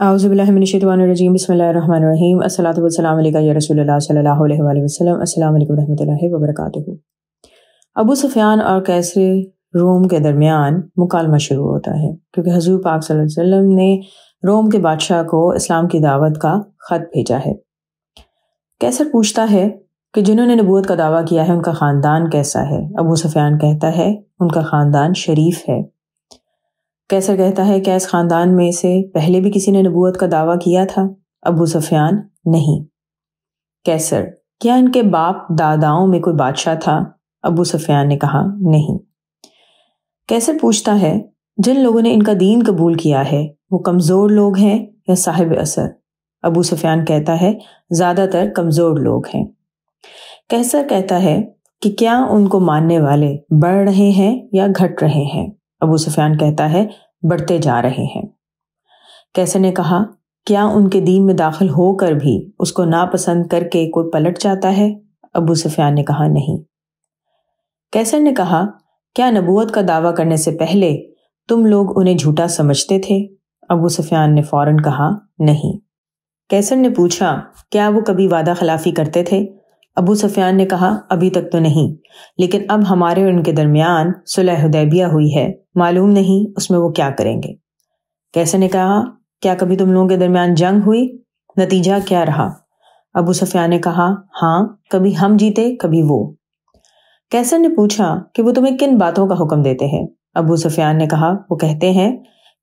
औज़ुबिल्लाहि मिनश्शैतानिर्रजीम बिस्मिल्लाहिर्रहमानिर्रहीम अस्सलातु वस्सलामु अलैका या रसूलल्लाह सल्लल्लाहु अलैहि वसल्लम अस्सलामु अलैकुम रहमतुल्लाहि व बरकातुहू। अबू सुफियान और कैसर रोम के दरमियान मुकालमा शुरू होता है क्योंकि हुज़ूर पाक सल्लल्लाहु अलैहि वसल्लम ने रोम के बादशाह को इस्लाम की दावत का ख़त भेजा है। कैसर पूछता है कि जिन्होंने नबूवत का दावा किया है उनका ख़ानदान कैसा है। अबू सुफियान कहता है उनका ख़ानदान शरीफ है। कैसर कहता है क्या इस ख़ानदान में से पहले भी किसी ने नबूवत का दावा किया था। अबू सुफियान नहीं। कैसर क्या इनके बाप दादाओं में कोई बादशाह था। अबू सुफियान ने कहा नहीं। कैसर पूछता है जिन लोगों ने इनका दीन कबूल किया है वो कमज़ोर लोग हैं या साहिब असर। अबू सुफियान कहता है ज़्यादातर कमज़ोर लोग हैं। कैसर कहता है कि क्या उनको मानने वाले बढ़ रहे हैं या घट रहे हैं। अबू सुफियान कहता है बढ़ते जा रहे हैं। कैसर ने कहा क्या उनके दीन में दाखिल होकर भी उसको नापसंद करके कोई पलट जाता है। अबू सुफियान ने कहा नहीं। कैसर ने कहा क्या नबूवत का दावा करने से पहले तुम लोग उन्हें झूठा समझते थे। अबू सुफियान ने फौरन कहा नहीं। कैसर ने पूछा क्या वो कभी वादा खिलाफी करते थे। अबू सुफियान ने कहा अभी तक तो नहीं, लेकिन अब हमारे और उनके दरमियान सुलह हुदैबिया हुई है, मालूम नहीं उसमें वो क्या करेंगे। कैसर ने कहा क्या कभी तुम लोगों के दरमियान जंग हुई, नतीजा क्या रहा। अबू सुफियान ने कहा हाँ, कभी हम जीते कभी वो। कैसर ने पूछा कि वो तुम्हें किन बातों का हुक्म देते हैं। अबू सुफियान ने कहा वो कहते हैं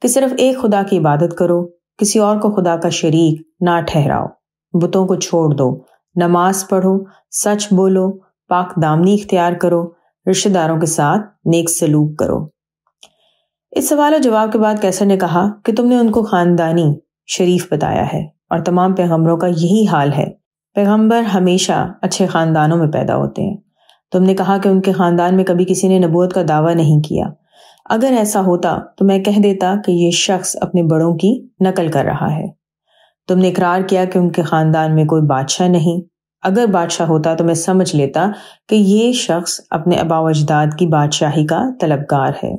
कि सिर्फ एक खुदा की इबादत करो, किसी और को खुदा का शरीक ना ठहराओ, बुतों को छोड़ दो, नमाज पढ़ो, सच बोलो, पाक दामनी इख्तियार करो, रिश्तेदारों के साथ नेक सलूक करो। इस सवाल और जवाब के बाद कैसर ने कहा कि तुमने उनको खानदानी शरीफ बताया है और तमाम पैगंबरों का यही हाल है। पैगंबर हमेशा अच्छे खानदानों में पैदा होते हैं। तुमने कहा कि उनके खानदान में कभी किसी ने नबूवत का दावा नहीं किया। अगर ऐसा होता तो मैं कह देता कि ये शख्स अपने बड़ों की नकल कर रहा है। तुमने इकरार किया कि उनके खानदान में कोई बादशाह नहीं। अगर बादशाह होता तो मैं समझ लेता कि ये शख्स अपने आबा व अजदाद की बादशाही का तलबगार है।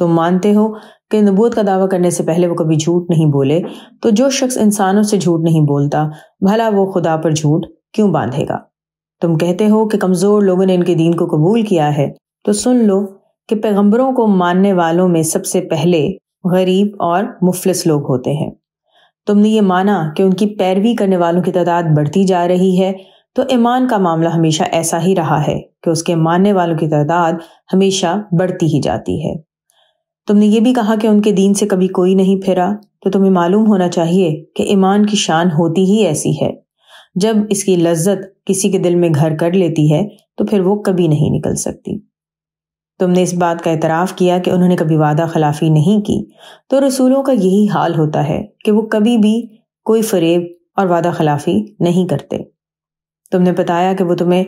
तुम मानते हो कि नबूवत का दावा करने से पहले वो कभी झूठ नहीं बोले, तो जो शख्स इंसानों से झूठ नहीं बोलता भला वो खुदा पर झूठ क्यों बांधेगा। तुम कहते हो कि कमज़ोर लोगों ने इनके दीन को कबूल किया है, तो सुन लो कि पैगंबरों को मानने वालों में सबसे पहले गरीब और मुफलिस लोग होते हैं। तुमने ये माना कि उनकी पैरवी करने वालों की तादाद बढ़ती जा रही है, तो ईमान का मामला हमेशा ऐसा ही रहा है कि उसके मानने वालों की तादाद हमेशा बढ़ती ही जाती है। तुमने ये भी कहा कि उनके दीन से कभी कोई नहीं फिरा, तो तुम्हें मालूम होना चाहिए कि ईमान की शान होती ही ऐसी है। जब इसकी लज्जत किसी के दिल में घर कर लेती है तो फिर वो कभी नहीं निकल सकती। तुमने इस बात का एतराफ़ किया कि उन्होंने कभी वादा खिलाफी नहीं की, तो रसूलों का यही हाल होता है कि वो कभी भी कोई फरेब और वादा खिलाफी नहीं करते। तुमने बताया कि वो तुम्हें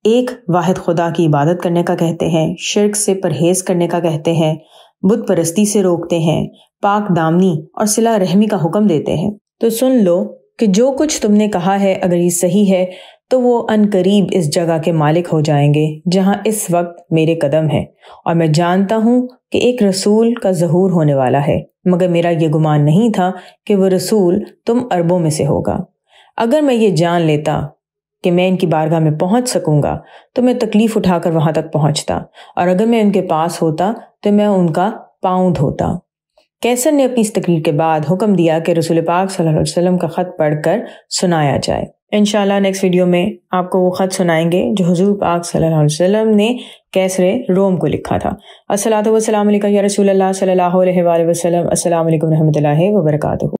एक वाहिद खुदा की इबादत करने का कहते हैं, शिर्क से परहेज करने का कहते हैं, बुत परस्ती से रोकते हैं, पाक दामनी और सिला रहमी का हुक्म देते हैं। तो सुन लो कि जो कुछ तुमने कहा है अगर ये सही है तो वो अनकरीब इस जगह के मालिक हो जाएंगे जहां इस वक्त मेरे कदम है, और मैं जानता हूं कि एक रसूल का ज़हूर होने वाला है, मगर मेरा ये गुमान नहीं था कि वो रसूल तुम अरबों में से होगा। अगर मैं ये जान लेता कि मैं इनकी बारगाह में पहुंच सकूंगा तो मैं तकलीफ उठाकर वहां तक पहुंचता, और अगर मैं उनके पास होता तो मैं उनका पाँव धोता। कैसर ने अपनी इस तकरीर के बाद हुक्म दिया कि रसूल पाक सल्लल्लाहु अलैहि वसल्लम का ख़त पढ़कर सुनाया जाए। इंशाअल्लाह नेक्स्ट वीडियो में आपको वो ख़त सुनाएंगे जो हुज़ूर पाक सल्लल्लाहु अलैहि वसल्लम ने कैसर रोम को लिखा था। अस्सलातु वस्सलामु अलैका या रसूलल्लाह सल्लल्लाहु अलैहि वसल्लम। अस्सलामु अलैकुम रहमतुल्लाहि व बरकातुहू।